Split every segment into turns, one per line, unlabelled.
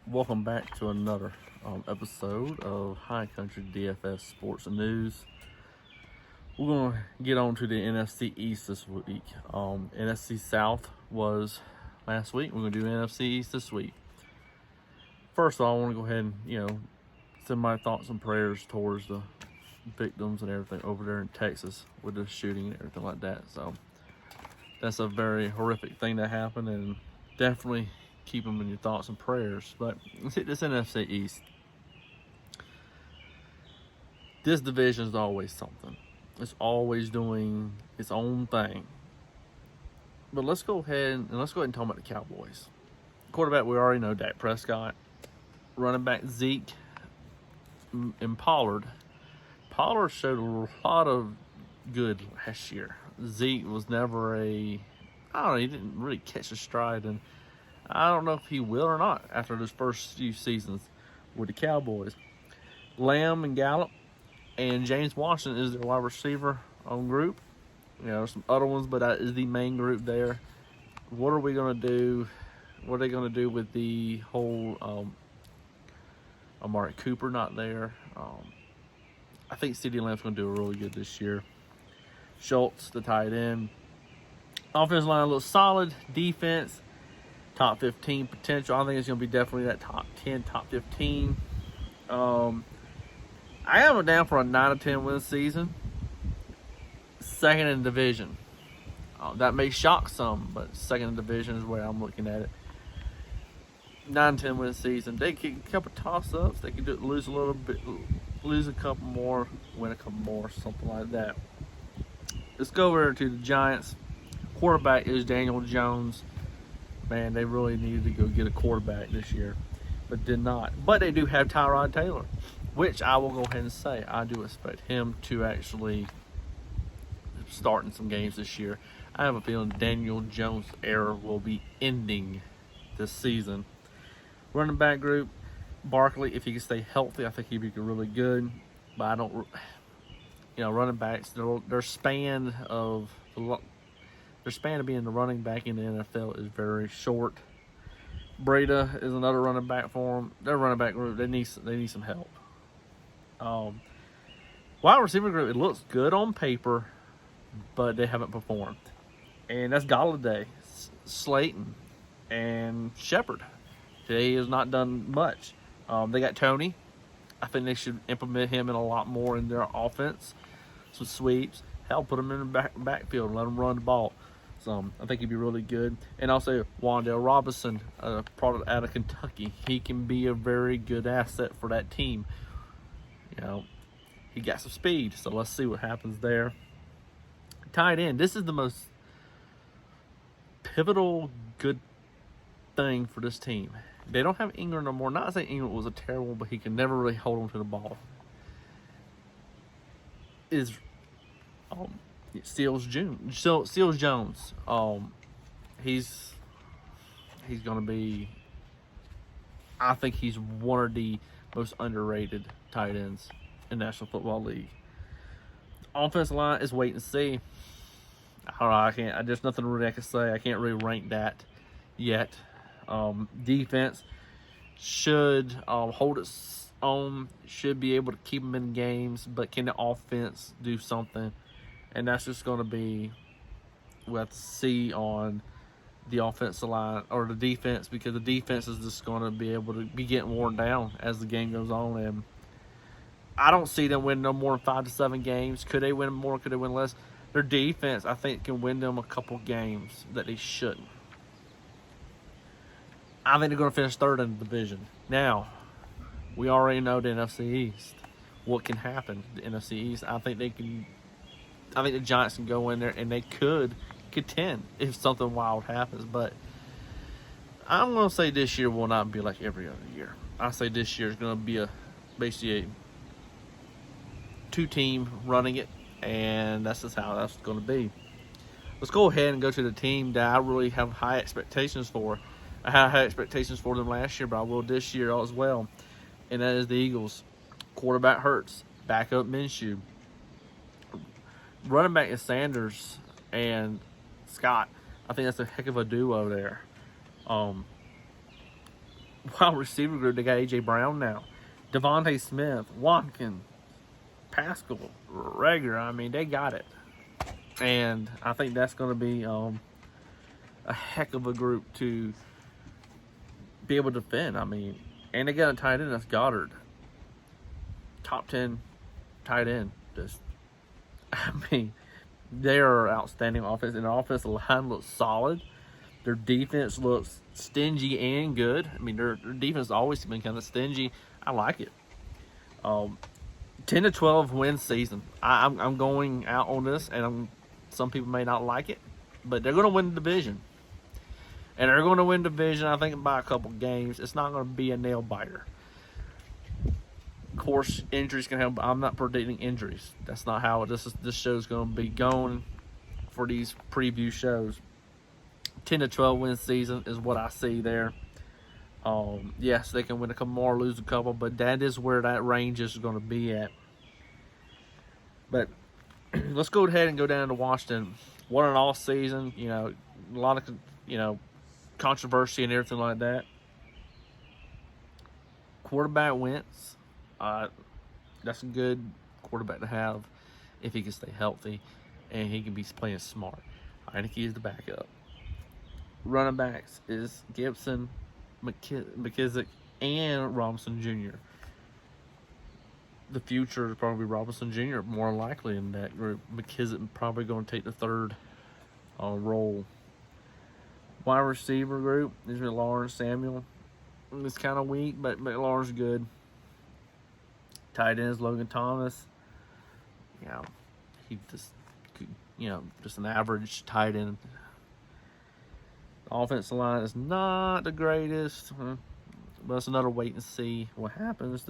Welcome back to another episode of High Country DFS Sports and News. We're going to get on to the NFC East this week. NFC South was last week. We're going to do NFC East this week. First of all, I want to go ahead and, send my thoughts and prayers towards the victims and everything over there in Texas with the shooting and everything like that. So that's a very horrific thing that happened, and definitely keep them in your thoughts and prayers. But let's hit this NFC East. This division is always something. It's always doing its own thing. But let's go ahead and talk about the Cowboys. Quarterback, we already know, Dak Prescott. Running back, Zeke and Pollard. Pollard showed a lot of good last year. Zeke was never he didn't really catch a stride, and I don't know if he will or not after those first few seasons with the Cowboys. Lamb and Gallup and James Washington is their wide receiver group. There's some other ones, but that is the main group there. What are we going to do? What are they going to do with the whole Amari Cooper not there? I think CeeDee Lamb's going to do really good this year. Schultz, the tight end. Offensive line looks solid. Defense, top 15 potential. I think it's going to be definitely that top 10, top 15. I have it down for a 9-10 win season. Second in division. That may shock some, but second in division is where I'm looking at it. 9-10 win season. They get a couple toss-ups. They could lose a little bit, lose a couple more, win a couple more, something like that. Let's go over to the Giants. Quarterback is Daniel Jones. Man, they really needed to go get a quarterback this year, but did not. But they do have Tyrod Taylor, which I will go ahead and say I do expect him to actually start in some games this year. I have a feeling Daniel Jones' era will be ending this season. Running back group, Barkley, if he can stay healthy, I think he'd be really good. But I don't, running backs, their span of being the running back in the NFL is very short. Breda is another running back for them. Their running back group, they need some help. Wide receiver group, it looks good on paper, but they haven't performed. And that's Galladay, Slayton, and Shepard. He has not done much. They got Tony. I think they should implement him in a lot more in their offense. Some sweeps. Hell, put him in the backfield and let him run the ball. So I think he'd be really good. And also Wan'Dale Robinson, a product out of Kentucky. He can be a very good asset for that team. He got some speed. So let's see what happens there. Tight end. This is the most pivotal good thing for this team. They don't have Ingram no more. Not saying Ingram was a terrible, but he can never really hold on to the ball. Seals Jones. He's going to be. I think he's one of the most underrated tight ends in National Football League. Offensive line is wait and see. I don't know. There's nothing really I can say. I can't really rank that yet. Defense should hold its own, should be able to keep them in games, but can the offense do something? And that's just going to be, we'll have to see on the offensive line or the defense, because the defense is just going to be able to be getting worn down as the game goes on. And I don't see them win no more than 5 to 7 games. Could they win more? Could they win less? Their defense, I think, can win them a couple games that they shouldn't. I think they're going to finish third in the division. Now, we already know the NFC East. What can happen? The NFC East, I think the Giants can go in there and they could contend if something wild happens. But I'm going to say this year will not be like every other year. I say this year is going to be basically a 2-team running it, and that's just how that's going to be. Let's go ahead and go to the team that I really have high expectations for. I had high expectations for them last year, but I will this year as well. And that is the Eagles. Quarterback Hurts. Backup Minshew. Running back is Sanders and Scott. I think that's a heck of a duo there. wide receiver group, they got A.J. Brown now, Devontae Smith, Watkins, Pascal, Rager. I mean, they got it. And I think that's going to be a heck of a group to be able to defend. I mean, and they got a tight end that's Goddard. Top 10 tight end. Just, I mean, they are outstanding offense, and the offensive line looks solid. Their defense looks stingy and good. I mean, their defense has always been kind of stingy. I like it. 10 to 12 win season. I'm going out on this, and some people may not like it, but they're going to win the division. And they're going to win division, I think, by a couple games. It's not going to be a nail biter. Of course, injuries can happen, but I'm not predicting injuries. That's not how this show's going to be going for these preview shows. 10 to 12 win season is what I see there. Yes, they can win a couple more, lose a couple, but that is where that range is going to be at. But let's go ahead and go down to Washington. Won an all season, a lot of, controversy and everything like that. Quarterback Wentz, that's a good quarterback to have if he can stay healthy and he can be playing smart. I think he is the backup. Running backs is Gibson, McKissick, and Robinson Jr. The future is probably Robinson Jr. more likely in that group. McKissick probably going to take the third role. Wide receiver group is Lawrence, Samuel. It's kind of weak, but Lawrence is good. Tight ends Logan Thomas. He just an average tight end. The offensive line is not the greatest, but it's another wait and see what happens.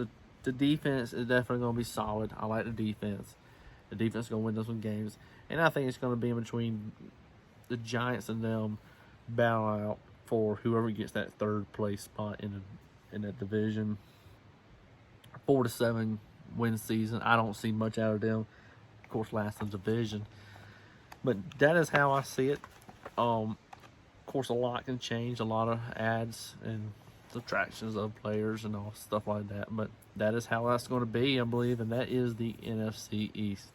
The defense is definitely going to be solid. I like the defense. The defense is going to win those games, and I think it's going to be in between the Giants and them battle out for whoever gets that third place spot in that division. 4 to 7 win season. I don't see much out of them. Of course, last in the division, but that is how I see it. Of course, a lot can change. A lot of adds and subtractions of players and all stuff like that. But that is how that's going to be, I believe, and that is the NFC East.